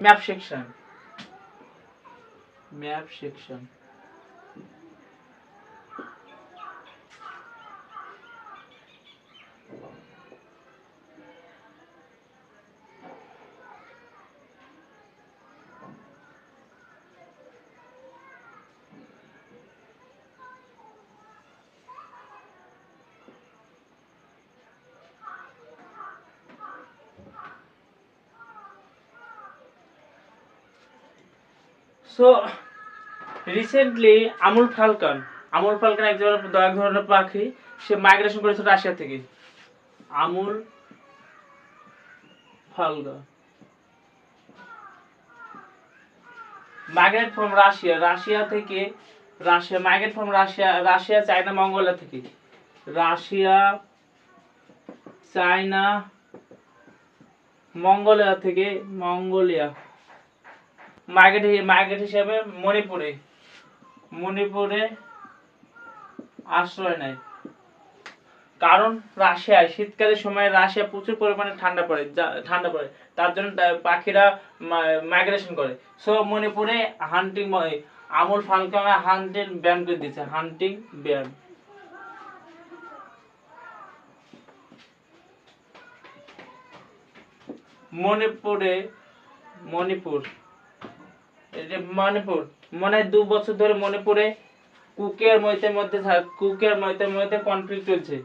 Map section, map section. So recently Amul falcon, এক ধরনের পাখি, সে মাইগ্রেশন করেছে রাশিয়া থেকে। Amul falcon migrate from Russia, migrate from Russia, China, Mongolia থেকে। রাশিয়া, চায়না, মঙ্গোলিয়া মাইগ্রেট হিসেবে মণিপুরে আশ্রয় নেয়। কারণ রাশিয়ায় শীতকালের সময় রাশিয়া প্রচুর পরিমাণে ঠান্ডা পড়ে, তার জন্য পাখিরা মাইগ্রেশন করে। সো মণিপুরে হান্টিং, আমুল ফালকন হান্টিং ব্যান করে দিয়েছে, হান্টিং ব্যান। মণিপুর মনে হয় 2 বছর ধরে মণিপুরে কুকের মধ্যে কনফ্লিক্ট চলছে।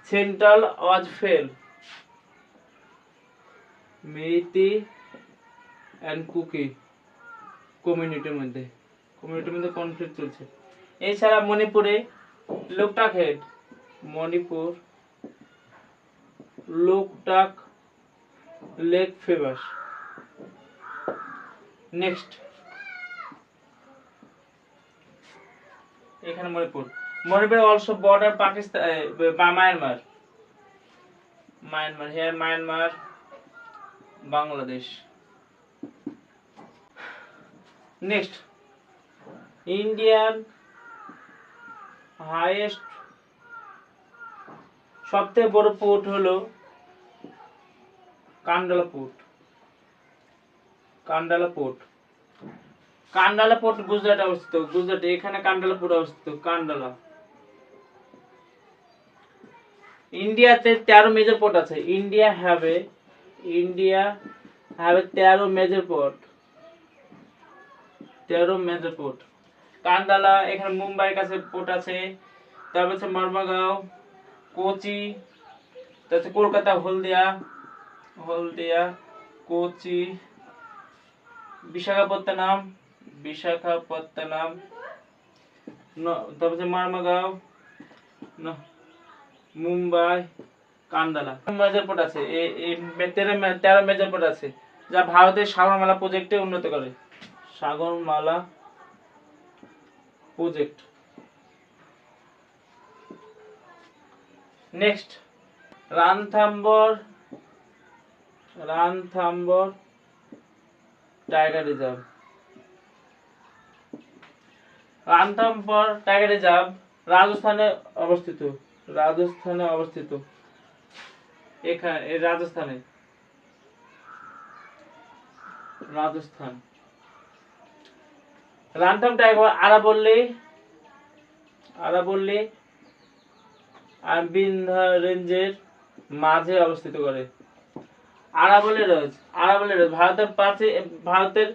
Central was fail, Meitei and Kuki কমিউনিটির মধ্যে কনফ্লিক্ট চলছে। এছাড়া মণিপুরে লোকটাক লেক ফেমাস। নেক্সট, এখানে Manipur also border Pakistan, Myanmar, Bangladesh. Next, Indian highest, সবথেকে বড় পোর্ট হলো কান্ডালা পোর্ট গুজরাটে অবস্থিত। এখানে কান্ডালা পোর্ট অবস্থিত। ইন্ডিয়াতে 13 মেজর পোর্ট আছে। India have 13 major port. Kandla, এখানে মুম্বাইয়ের কাছে পোর্ট আছে। তারপর হচ্ছে মর্মাগাঁও, কোচি, তারপর কলকাতা হলদিয়া, কোচি, বিশাখাপত্তনম, তারপর হচ্ছে মর্মাগাঁও, মুম্বাই, কান্ডালা। মেজর পোর্ট আছে, 13 মেজর পোর্ট আছে, যা ভারতের সাগরমালা প্রজেক্টে উন্নত করে। Next, Ranthambore tiger reserve. রাজস্থানে অবস্থিত। রাজস্থান। রানথাম টাইগার আরাবল্লী আর বিন্ধ্যা রেঞ্জের মাঝে অবস্থিত করে। আরাবল্লী রেঞ্জ ভারতের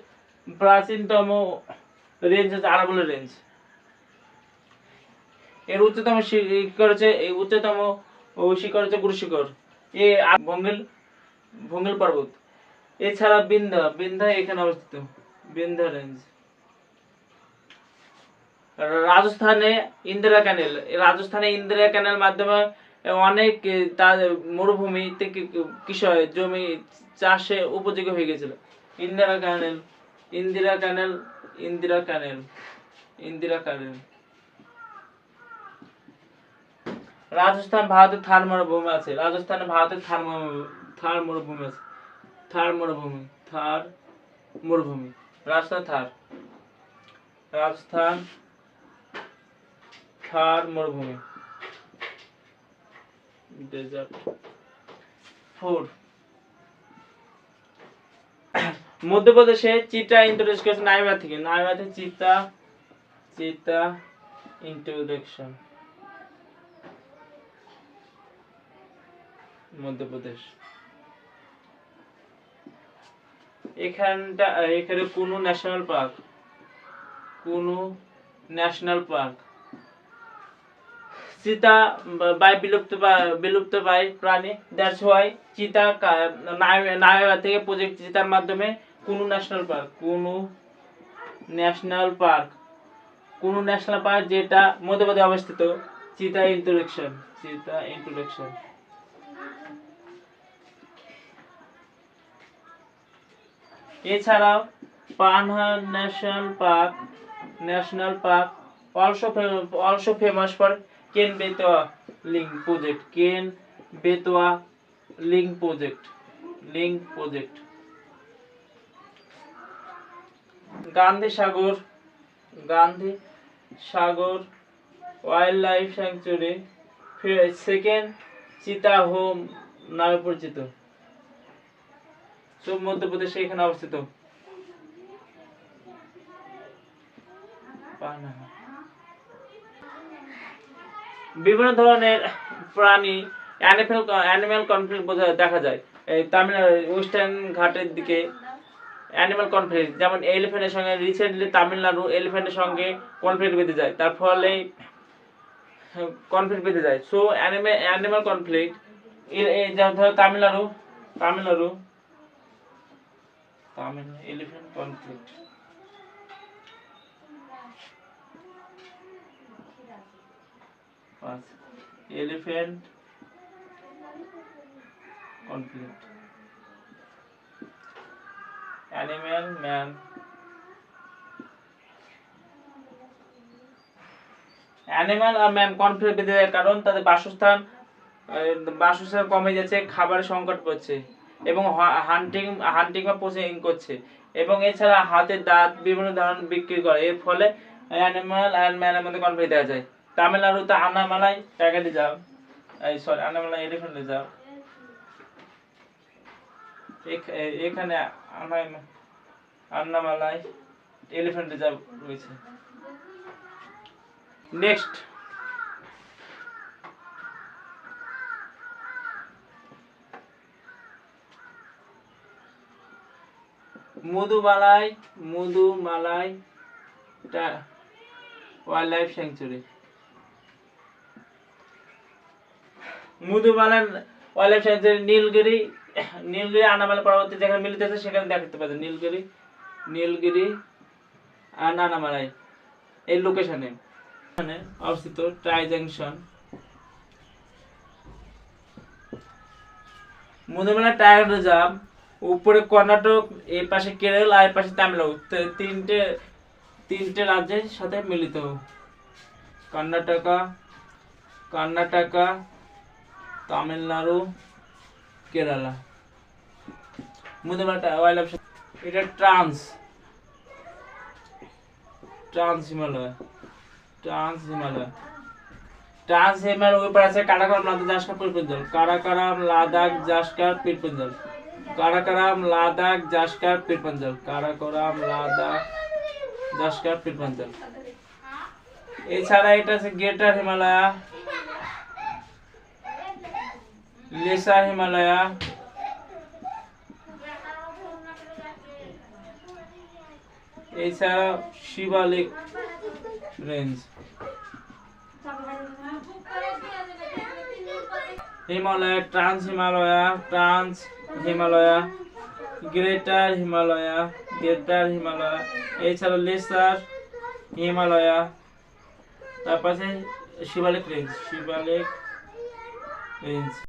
প্রাচীনতম রেঞ্জ হচ্ছে আরাবল্লী রেঞ্জ। এর উচ্চতম শিখর হচ্ছে গুরু শিখর, ভঙ্গিল পর্বত। এছাড়া বিন্ধ্যা এখানে অবস্থিত, বিন্ধ্যা রেঞ্জ। রাজস্থানে ইন্দিরা ক্যানেল মাধ্যমে অনেক মরুভূমি থেকে জমি চাষে উপযোগী হয়ে গেছিল। ইন্দিরা ক্যানেল। রাজস্থান ভারতের থার মরুভূমি আছে। রাজস্থান থার মরুভূমি, ডেজার্ট। 4, মধ্যপ্রদেশে চিতা ইন্ট্রোডিউস করেছে নাইবা থেকে, নাইবা থেকে চিতা ইন্ট্রোডাকশন মধ্যপ্রদেশ। এখানে কোনো ন্যাশনাল পার্ক চিতা বাই বিলুপ্ত পায় প্রাণী, দ্যাটস ওয়াই চিতা নাইবা থেকে প্রজেক্ট চিতার মাধ্যমে কোনো ন্যাশনাল পার্ক যেটা মধ্যপ্রদেশে অবস্থিত, চিতা ইন্ট্রোডাকশন। এছাড়াও Panna national park also famous for Ken-Betwa link project. Gandhi Sagar wild life sanctuary second cheetah home নামে পরিচিত। সব মধ্যপ্রদেশে এখানে অবস্থিত। বিভিন্ন ধরনের প্রাণী অ্যানিম্যাল কনফ্লিক্ট দেখা যায়। এই তামিলনাড়ু ওয়েস্টার্ন ঘাটের দিকে অ্যানিম্যাল কনফ্লিক্ট, যেমন এলিফ্যান্টের সঙ্গে রিসেন্টলি তামিলনাড়ু এলিফ্যান্টের সঙ্গে কনফ্লিক্ট বেঁধে যায়, তার ফলে কনফ্লিক্ট বেঁধে যায়। সো অ্যানিম্যাল কনফ্লিক্ট যেমন ধরো Tamil Nadu elephant conflict. Elephant conflict, animal man conflict বেঁধে যায়, কারণ তাদের বাসস্থান কমে যাচ্ছে, খাবারের সংকট পড়ছে এবং হান্টিং বা পোচিং করছে, এবং এছাড়া হাতের দাঁত বিভিন্ন ধরনের বিক্রি করে। এর ফলে অ্যানিম্যাল অ্যান্ড ম্যানের মধ্যে কনফ্লিক্ট দেখা যায়। তামিলনাড়ুতে Annamalai tiger reserve, Annamalai elephant reserve, এখানে আন্নামালাই এলিফ্যান্ট রিজার্ভ রয়েছে। Next, Mudumalai wild life sanctuary. Mudumalai wild life sanctuary Nilgiri Annamalai পর্বতে যেখানে মিলিত আছে সেখানে দেখতে পাবেন। নীলগিরি আর আন্নামালাই এই লোকেশনে অবস্থিত। Try junction, Mudumalai tiger reserve উপরে কর্ণাটক, এই পাশে কেরল আর এই পাশে তামিলনাড়ু, তিনটে রাজ্যের সাথে মিলিত। কর্ণাটকা, তামিলনাড়ু, কেরালা। মধুমালাই ওয়াইল্ড লাইফ, এটা ট্রান্স হিমালয় ওই পাশে আছে কারাকোরাম, লাদাখ, জাস্কার, পীরপঞ্জল। এছাড়া এটা আছে গ্রেটার হিমালয়া, লেসার হিমালয়া, এছাড়া Shivalik range. Himalaya, trans Himalaya, greater Himalaya, এছাড়া লেসার হিমালয়া, তার পাশে শিবালিক রেঞ্জ।